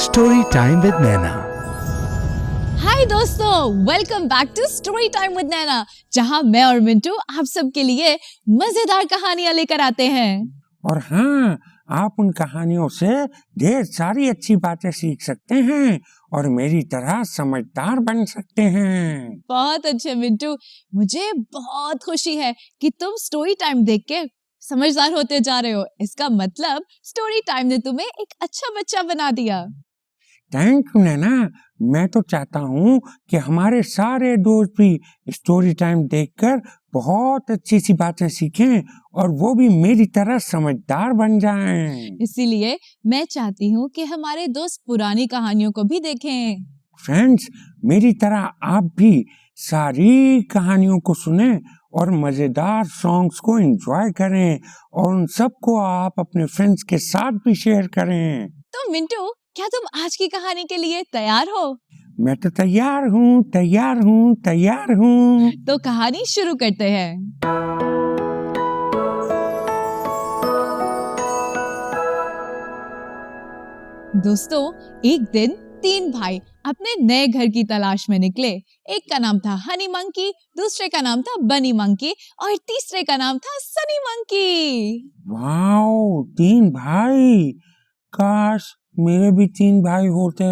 Story time with Naina. Hi दोस्तों, welcome back to story time with Naina, जहां मैं और मिंटू आप सबके लिए मजेदार कहानियां लेकर आते हैं। और हाँ, आप उन कहानियों से ढेर सारी अच्छी बातें सीख सकते हैं और मेरी तरह समझदार बन सकते हैं। बहुत अच्छे मिंटू, मुझे बहुत खुशी है कि तुम स्टोरी टाइम देख के समझदार होते जा रहे हो। इसका मतलब स्टोरी टाइम ने तुम्हें एक अच्छा बच्चा बना दिया। थैंक यू नैना। मैं तो चाहता हूँ कि हमारे सारे दोस्त भी स्टोरी टाइम देखकर बहुत अच्छी सी बातें सीखें और वो भी मेरी तरह समझदार बन जाएं। इसीलिए मैं चाहती हूँ कि हमारे दोस्त पुरानी कहानियों को भी देखें। फ्रेंड्स, मेरी तरह आप भी सारी कहानियों को सुने और मजेदार सॉन्ग्स को एंजॉय करें और उन सबको आप अपने फ्रेंड्स के साथ भी शेयर करें। तो मिंटू, क्या तुम आज की कहानी के लिए तैयार हो? मैं तो तैयार हूँ, तैयार हूँ, तैयार हूँ। तो कहानी शुरू करते हैं। दोस्तों, एक दिन तीन भाई अपने नए घर की तलाश में निकले। एक का नाम था हनी मंकी, दूसरे का नाम था बनी मंकी और तीसरे का नाम था सनी मंकी। वाओ, तीन भाई! काश मेरे भी तीन भाई होते,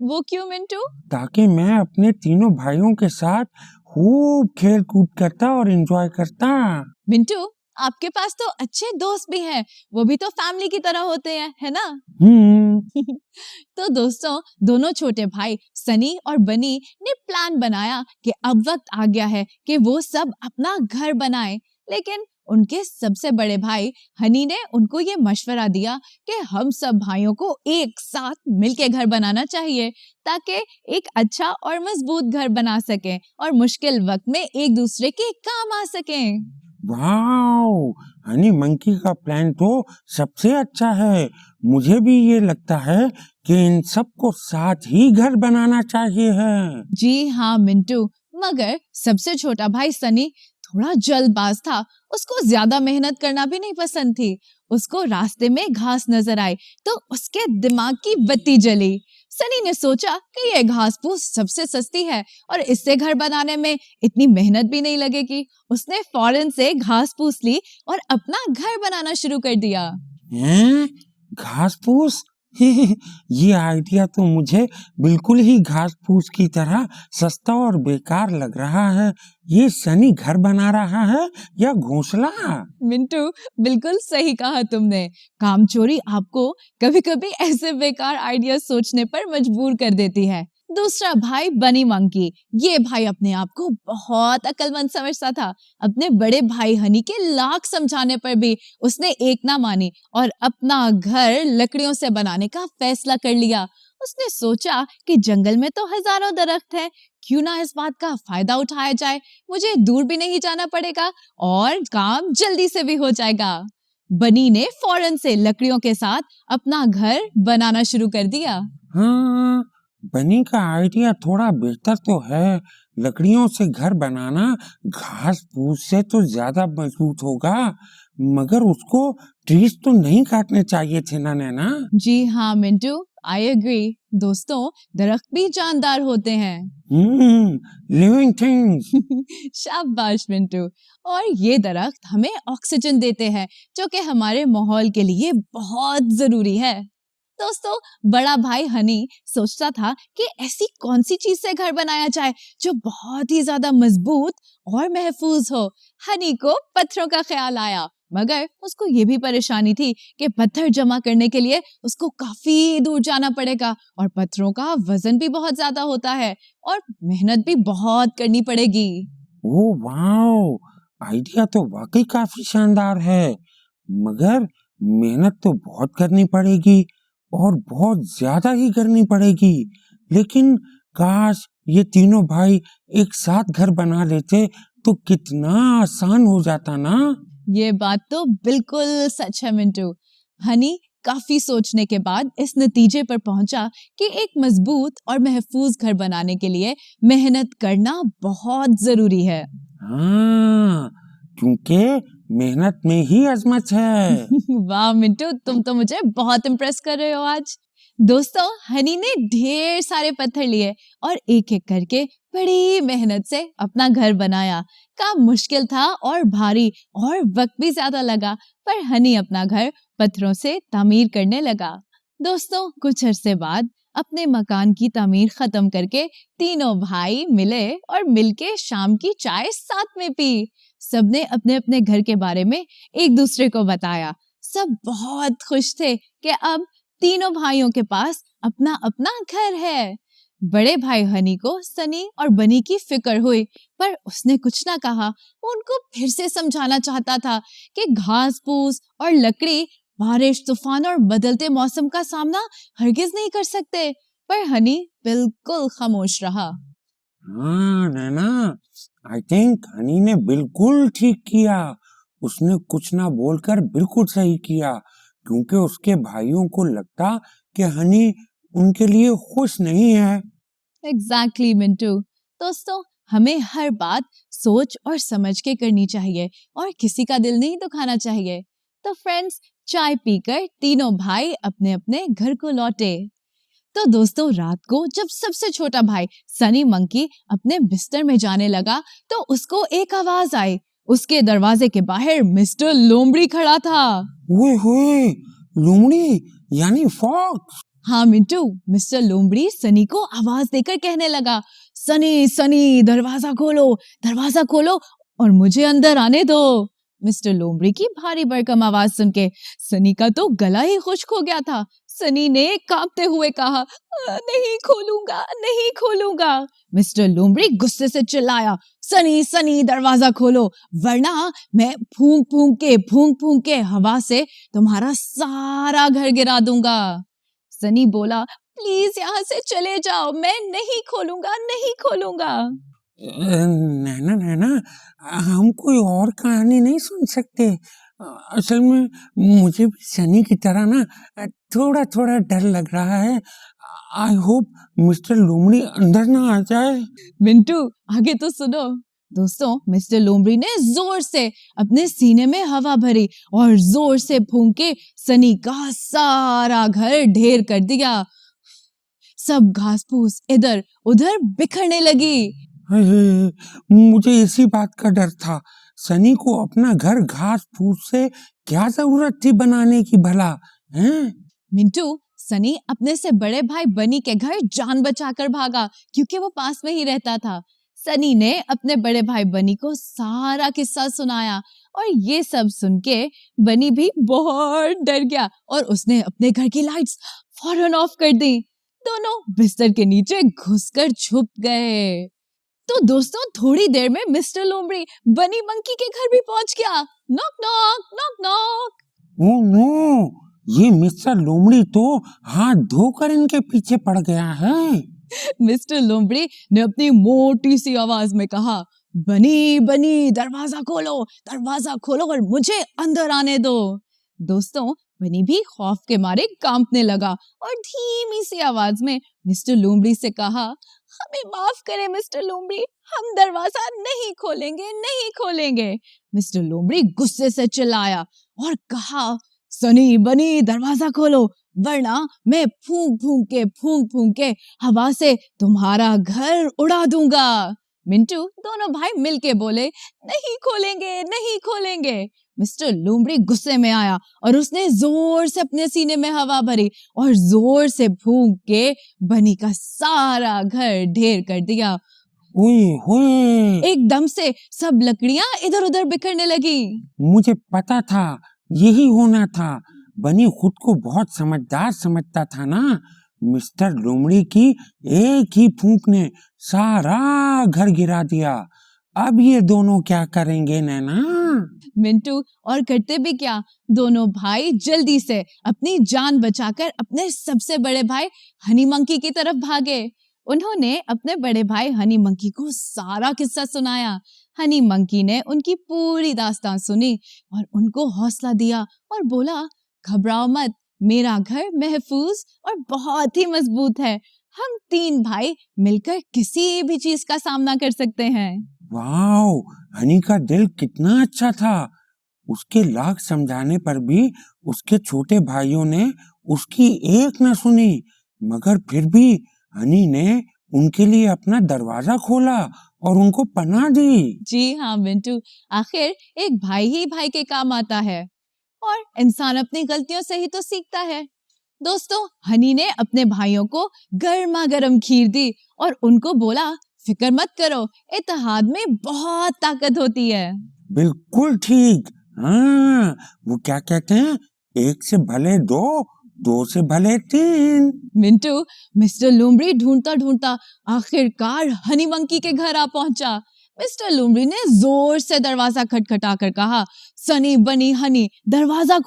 वो क्यों मिंटू? ताकि मैं अपने तीनों भाइयों के साथ खूब खेल कूद करता और एंजॉय करता। मिंटू, आपके पास तो अच्छे दोस्त भी हैं, वो भी तो फैमिली की तरह होते हैं, है ना? तो दोस्तों, दोनों छोटे भाई सनी और बनी ने प्लान बनाया कि अब वक्त आ गया है कि वो सब अपना घर बनाएं। लेकिन उनके सबसे बड़े भाई हनी ने उनको ये मशवरा दिया कि हम सब भाइयों को एक साथ मिलके घर बनाना चाहिए ताकि एक अच्छा और मजबूत घर बना सकें और मुश्किल वक्त में एक दूसरे के काम आ सकें। वाओ, हनी मंकी का प्लान तो सबसे अच्छा है। मुझे भी ये लगता है कि इन सबको साथ ही घर बनाना चाहिए है। जी हाँ मिंटू, मगर सबसे छोटा भाई सनी थोड़ा जल्दबाज था। उसको ज्यादा मेहनत करना भी नहीं पसंद थी। उसको रास्ते में घास नजर आई तो उसके दिमाग की बत्ती जली। सनी ने सोचा कि ये घास फूस सबसे सस्ती है और इससे घर बनाने में इतनी मेहनत भी नहीं लगेगी। उसने फौरन से घास फूस ली और अपना घर बनाना शुरू कर दिया। हैं? घास फूस? ये आइडिया तो मुझे बिल्कुल ही घास फूस की तरह सस्ता और बेकार लग रहा है। ये सनी घर बना रहा है या घोंसला? मिंटू, बिल्कुल सही कहा तुमने। कामचोरी आपको कभी-कभी ऐसे बेकार आइडिया सोचने पर मजबूर कर देती है। दूसरा भाई बनी मंकी, ये भाई अपने आप को बहुत अक्लमंद समझता था। अपने बड़े भाई हनी के लाख समझाने पर भी उसने एक ना मानी और अपना घर लकड़ियों से बनाने का फैसला कर लिया। उसने सोचा कि जंगल में तो हजारों दरख्त हैं, क्यों ना इस बात का फायदा उठाया जाए। मुझे दूर भी नहीं जाना पड़ेगा और काम जल्दी से भी हो जाएगा। बनी ने फौरन से लकड़ियों के साथ अपना घर बनाना शुरू कर दिया। हाँ, बनी का आइडिया थोड़ा बेहतर तो है। लकड़ियों से घर बनाना घास फूस से तो ज्यादा मजबूत होगा, मगर उसको ट्रीज तो नहीं काटने चाहिए थे ना नैना? जी हाँ मिंटू, आई एग्री। दोस्तों, दरख्त भी जानदार होते हैं। Living things. शाबाश मिंटू। और ये दरख्त हमें ऑक्सीजन देते हैं जो कि हमारे माहौल के लिए बहुत जरूरी है। दोस्तों, बड़ा भाई हनी सोचता था कि ऐसी कौन सी चीज से घर बनाया जाए जो बहुत ही ज्यादा मजबूत और महफूज हो। हनी को पत्थरों का ख्याल आया, मगर उसको ये भी परेशानी थी कि पत्थर जमा करने के लिए उसको काफी दूर जाना पड़ेगा और पत्थरों का वजन भी बहुत ज्यादा होता है और मेहनत भी बहुत करनी पड़ेगी। ओह वाओ, आइडिया तो वाकई काफी शानदार है, मगर मेहनत तो बहुत करनी पड़ेगी और बहुत ज्यादा ही करनी पड़ेगी। लेकिन काश ये तीनों भाई एक साथ घर बना लेते तो कितना आसान हो जाता ना। ये बात तो बिल्कुल सच है मिंटू। हनी काफी सोचने के बाद इस नतीजे पर पहुंचा कि एक मजबूत और महफूज घर बनाने के लिए मेहनत करना बहुत जरूरी है। हाँ, क्योंकि मेहनत में ही अजमत है। वाह मिंटू, तुम तो मुझे बहुत इम्प्रेस कर रहे हो आज। दोस्तों हनी ने ढेर सारे पत्थर लिए और एक एक करके बड़ी मेहनत से अपना घर बनाया। काम मुश्किल था और भारी और वक्त भी ज्यादा लगा, पर हनी अपना घर पत्थरों से तामीर करने लगा। दोस्तों कुछ अरसे बाद अपने मकान की तामीर खत्म करके तीनों भाई मिले और मिलके शाम की चाय साथ में पी। सबने अपने अपने घर के बारे में एक दूसरे को बताया। सब बहुत खुश थे कि अब तीनों भाइयों के पास अपना अपना घर है। बड़े भाई हनी को सनी और बनी की फिक्र हुई, पर उसने कुछ ना कहा। वो उनको फिर से समझाना चाहता था कि घास फूस और लकड़ी बारिश, तूफान और बदलते मौसम का सामना हरगिज नहीं कर सकते, पर हनी बिल्कुल खामोश रहा। हाँ नैना, आई थिंक हनी ने बिल्कुल ठीक किया। उसने कुछ ना बोलकर बिल्कुल सही किया, क्योंकि उसके भाइयों को लगता कि हनी उनके लिए खुश नहीं है। एग्जैक्टली मिंटू। दोस्तों हमें हर बात सोच और समझ के करनी चाहिए और किसी का दिल नहीं दुखाना चाहिए। तो फ्रेंड्स, चाय पीकर तीनों भाई अपने अपने घर को लौटे। तो दोस्तों रात को जब सबसे छोटा भाई सनी मंकी अपने बिस्तर में जाने लगा, तो उसको एक आवाज आई। उसके दरवाजे के बाहर मिस्टर लोमड़ी खड़ा था। ओए होए, लोमड़ी यानी फॉक्स। हाँ मिंटू, मिस्टर लोमड़ी सनी को आवाज देकर कहने लगा, सनी सनी दरवाजा खोलो और मुझे अंदर आने दो। मिस्टर लोमड़ी की भारी भरकम आवाज सुन के सनी का तो गला ही खुश्क हो गया था। सनी ने कांपते हुए कहा, नहीं खोलूंगा। मिस्टर लोमड़ी गुस्से से चिल्लाया, सनी सनी दरवाजा खोलो, वरना मैं फूंक फूंक के हवा से तुम्हारा सारा घर गिरा दूंगा। सनी बोला, प्लीज यहाँ से चले जाओ, मैं नहीं खोलूंगा। नैना नैना, हम कोई और कहानी नहीं सुन सकते। असल में मुझे भी सनी की तरह ना थोड़ा थोड़ा डर लग रहा है। आई होप मिस्टर लोमड़ी अंदर ना आ जाए। मिंटू आगे तो सुनो। दोस्तों मिस्टर लोमड़ी ने जोर से अपने सीने में हवा भरी और जोर से फूंक के सनी का सारा घर ढेर कर दिया। सब घास फूस इधर उधर बिखरने लगी। मुझे इसी बात का डर था। सनी को अपना घर घास फूस से क्या जरूरत थी बनाने की भला, हैं? मिंटू, सनी अपने से बड़े भाई बनी के घर जान बचाकर भागा, क्योंकि वो पास में ही रहता था। सनी ने अपने बड़े भाई बनी को सारा किस्सा सुनाया और ये सब सुन के बनी भी बहुत डर गया और उसने अपने घर की लाइट्स फौरन ऑफ कर दी। दोनों बिस्तर के नीचे घुसकर छुप गए। तो दोस्तों थोड़ी देर में मिस्टर लोमड़ी बनी मंकी के घर भी पहुंच गया। Knock knock. ओह नो, ये मिस्टर लोमड़ी तो हाथ धोकर इनके पीछे पड़ गया है। मिस्टर लोमड़ी ने अपनी मोटी सी आवाज में कहा, बनी दरवाजा खोलो और मुझे अंदर आने दो। दोस्तों बनी भी खौफ के मारे कांपने लगा और धीमी सी आवाज में मिस्टर लोमड़ी से कहा, हमें माफ करें मिस्टर लोमड़ी, हम दरवाजा नहीं खोलेंगे। मिस्टर लोमड़ी गुस्से से चिल्लाया और कहा, सनी बनी दरवाजा खोलो, वरना मैं फूंक के हवा से तुम्हारा घर उड़ा दूंगा। मिंटू दोनों भाई मिलके बोले, नहीं खोलेंगे। मिस्टर लोमड़ी गुस्से में आया और उसने जोर से अपने सीने में हवा भरी और जोर से फूंक के बनी का सारा घर ढेर कर दिया। एकदम से सब लकड़ियां इधर उधर बिखरने लगी। मुझे पता था यही होना था। बनी खुद को बहुत समझदार समझता था ना। मिस्टर लोमड़ी की एक ही फूंक ने सारा घर गिरा दिया। अब ये दोनों क्या करेंगे नैना? मिंटू और करते भी क्या, दोनों भाई जल्दी से अपनी जान बचाकर अपने सबसे बड़े भाई हनी मंकी की तरफ भागे। उन्होंने अपने बड़े भाई हनी मंकी को सारा किस्सा सुनाया। हनी मंकी ने उनकी पूरी दास्तान सुनी और उनको हौसला दिया और बोला, घबराओ मत, मेरा घर महफूज और बहुत ही मजबूत है। हम तीन भाई मिलकर किसी भी चीज का सामना कर सकते हैं। वाओ, हनी का दिल कितना अच्छा था। उसके लाख समझाने पर भी उसके छोटे भाइयों ने उसकी एक न सुनी, मगर फिर भी हनी ने उनके लिए अपना दरवाजा खोला और उनको पनाह दी। जी हाँ मिंटू, आखिर एक भाई ही भाई के काम आता है और इंसान अपनी गलतियों से ही तो सीखता है। दोस्तों, हनी ने अपने भाइयों को गर्मा गर्म खीर दी और उनको बोला, फिक्र मत करो, इत्तेहाद में बहुत ताकत होती है। बिल्कुल ठीक। हाँ, वो क्या कहते हैं, एक से भले दो, दो से भले तीन। मिंटू, मिस्टर लूमड़ी ढूंढता ढूंढता आखिरकार हनी मंकी के घर आ पहुंचा। मिस्टर लूमड़ी ने जोर से दरवाजा खटखटा कर कहा, सनी बनी हनी, दरवाजा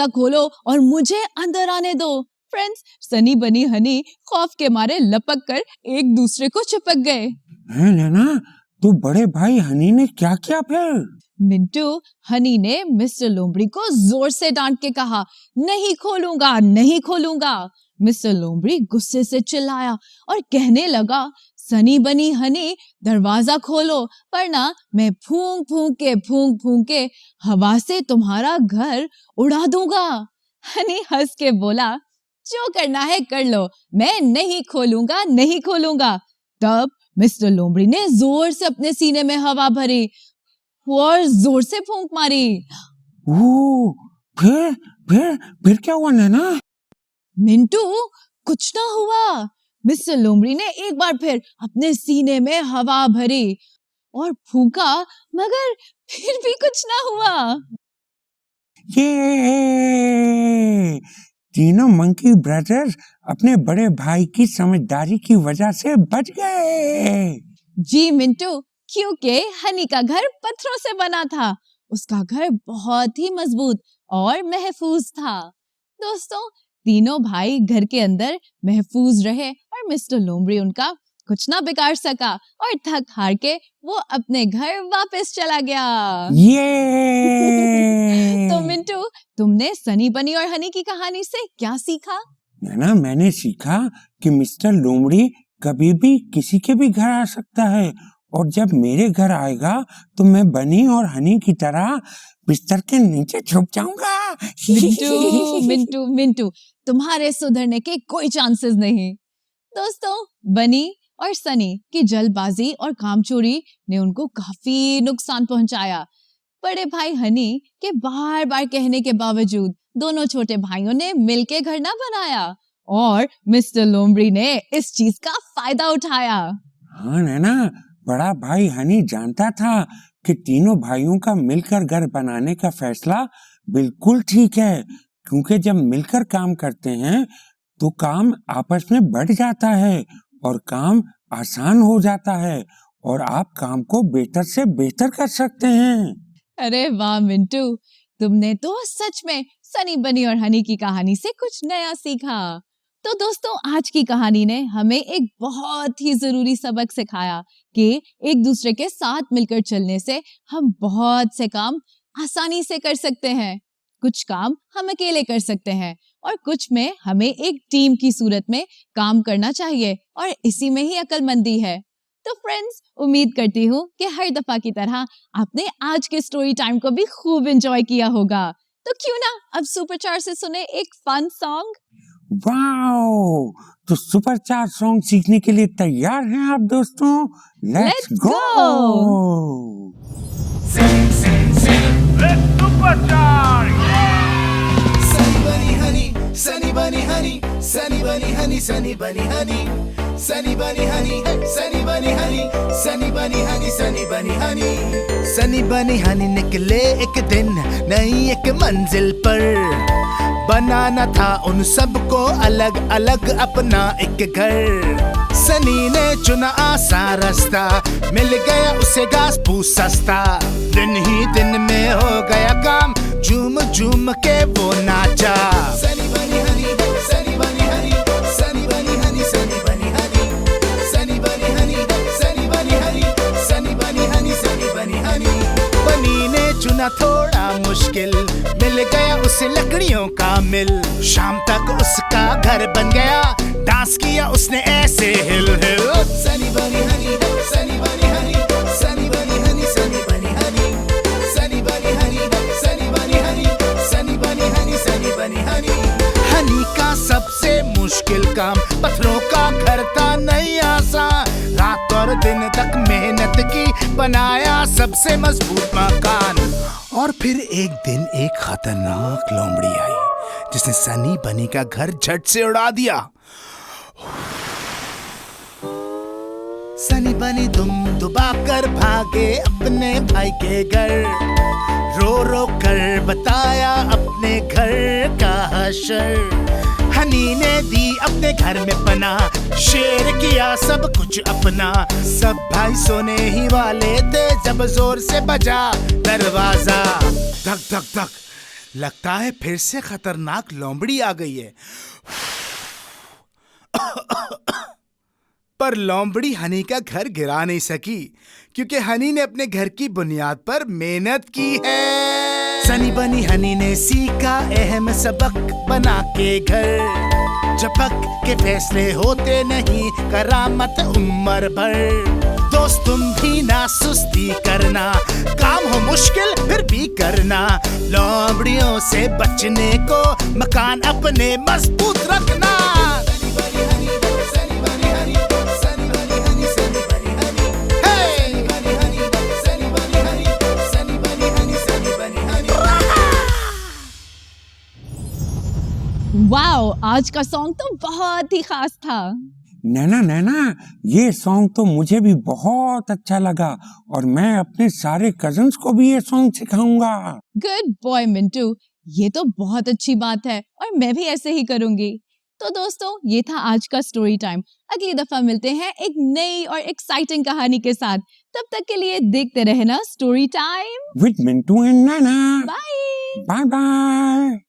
खोलो और मुझे अंदर आने दो। फ्रेंड्स, सनी बनी हनी खौफ के मारे लपक कर एक दूसरे को चिपक गए। है नैना, तो बड़े भाई हनी ने क्या किया फिर? मिंटू, हनी ने मिस्टर लोमड़ी को जोर से डांट के कहा, नहीं खोलूंगा। मिस्टर लोमड़ी गुस्से से चिल्लाया और कहने लगा, सनी बनी हनी, दरवाजा खोलो वरना मैं फूंक फूंक के हवा से तुम्हारा घर उड़ा दूंगा। हनी हंस के बोला, जो करना है कर लो, मैं नहीं खोलूंगा। तब मिस्टर लोमड़ी ने जोर से अपने सीने में हवा भरी और जोर से फूंक मारी। फिर क्या हुआ नैना? मिंटू, कुछ ना हुआ। मिस्टर लोमड़ी ने एक बार फिर अपने सीने में हवा भरी और फूंका, मगर फिर भी कुछ ना हुआ। ये तीनों मंकी ब्रदर्स अपने बड़े भाई की समझदारी की वजह से बच गए। जी मिंटू, क्योंकि हनी का घर पत्थरों से बना था। उसका घर बहुत ही मजबूत और महफूज था। दोस्तों, तीनों भाई घर के अंदर महफूज रहे और मिस्टर लोमड़ी उनका कुछ ना बिगाड़ सका और थक हार के वो अपने घर वापस चला गया। तो मिंटू, तुमने सनी बनी और हनी की कहानी से क्या सीखा? ना, मैंने सीखा कि मिस्टर लोमड़ी कभी भी किसी के भी घर आ सकता है और जब मेरे घर आएगा तो मैं बनी और हनी की तरह बिस्तर के नीचे छुप जाऊंगा। मिंटू, तुम्हारे सुधरने के कोई चांसेस नहीं। दोस्तों, बनी और सनी की जल्दबाजी और कामचोरी ने उनको काफी नुकसान पहुंचाया। बड़े भाई हनी के बार बार कहने के बावजूद दोनों छोटे भाइयों ने मिलके घर ना बनाया और मिस्टर लोमड़ी ने इस चीज का फायदा उठाया। हाँ नैना, बड़ा भाई हनी जानता था कि तीनों भाइयों का मिलकर घर बनाने का फैसला बिल्कुल ठीक है, क्योंकि जब मिलकर काम करते हैं तो काम आपस में बढ़ जाता है और काम आसान हो जाता है और आप काम को बेहतर से बेहतर कर सकते हैं। अरे वाह मिंटू, तुमने तो सच में सनी बनी और हनी की कहानी से कुछ नया सीखा। तो दोस्तों, आज की कहानी ने हमें एक बहुत ही जरूरी सबक सिखाया कि एक दूसरे के साथ मिलकर चलने से हम बहुत से काम आसानी से कर सकते हैं। कुछ काम हम अकेले कर सकते हैं और कुछ में हमें एक टीम की सूरत में काम करना चाहिए और इसी में ही अक्लमंदी है। तो फ्रेंड्स, उम्मीद करती हूँ कि हर दफा की तरह आपने आज के स्टोरी टाइम को भी खूब एंजॉय किया होगा। तो क्यों ना अब सुपरचार से सुने एक फन सॉन्ग। वाओ, तो सुपरचार सॉन्ग सीखने के लिए तैयार हैं आप दोस्तों? Let's go. Sing, sing, sing, let's supercharge! Sunny bunny honey, sunny bunny honey, sunny bunny honey, sunny bunny honey, sunny bunny honey, sunny bunny honey, sunny bunny honey, sunny bunny honey, sunny bunny honey निकले एक दिन नई एक मंजिल पर, बनाना था उन सबको अलग अलग अपना एक घर। सनी ने चुना आसान रास्ता, मिल गया उसे घास फूस सस्ता, दिन ही दिन में हो गया काम, झूम झूम के वो नाचा। सनी बनी हनी, सनी बनी हनी, सनी बनी हनी, सनी बनी हनी, सनी बनी हनी, सनी बनी हनी, सनी बनी हनी, सनी बनी हनी। बनी ने चुना थोड़ा मुश्किल, मिल गया उसे लकड़ियों का मिल, शाम तक उसका घर बन गया, डांस किया उसने ऐसे हिल हिल। सनी बनी हनी, सनी बनी हनी, सनी बनी हनी, सनी बनी हनी, सनी बनी हनी, सनी बनी हनी, सनी बनी हनी, सनी बनी हनी। बनाया सबसे मजबूत मकान। और फिर एक दिन एक खतरनाक लोमड़ी आई जिसने सनी बनी का घर झट से उड़ा दिया। सनी बनी दुम दुबाकर भागे अपने भाई के घर, रो रो कर बताया अपने घर का हशर। हनी ने दी अपने घर में पनाह, शेर किया सब कुछ अपना। सब भाई सोने ही वाले थे जब जोर से बजा दरवाजा। धक धक धक, लगता है फिर से खतरनाक लोमड़ी आ गई है। पर लोमड़ी हनी का घर गिरा नहीं सकी क्योंकि हनी ने अपने घर की बुनियाद पर मेहनत की है। सनी बनी हनी ने सीखा अहम सबक, बना के घर झपक के फैसले होते नहीं, करामत उम्र भर। दोस्त तुम भी ना सुस्ती करना, काम हो मुश्किल फिर भी करना। लोमड़ियों से बचने को मकान अपने मजबूत रखना। वाओ, आज का सॉन्ग तो बहुत ही खास था। नैना नैना, ये सॉन्ग तो मुझे भी बहुत अच्छा लगा और मैं अपने सारे कजन्स को भी ये सॉन्ग सिखाऊंगा। गुड बॉय मिंटू, ये तो बहुत अच्छी बात है और मैं भी ऐसे ही करूंगी। तो दोस्तों, ये था आज का स्टोरी टाइम। अगली दफा मिलते हैं एक नई और एक्साइटिंग कहानी के साथ। तब तक के लिए देखते रहना story time with Mintu and Naina. Bye. Bye bye.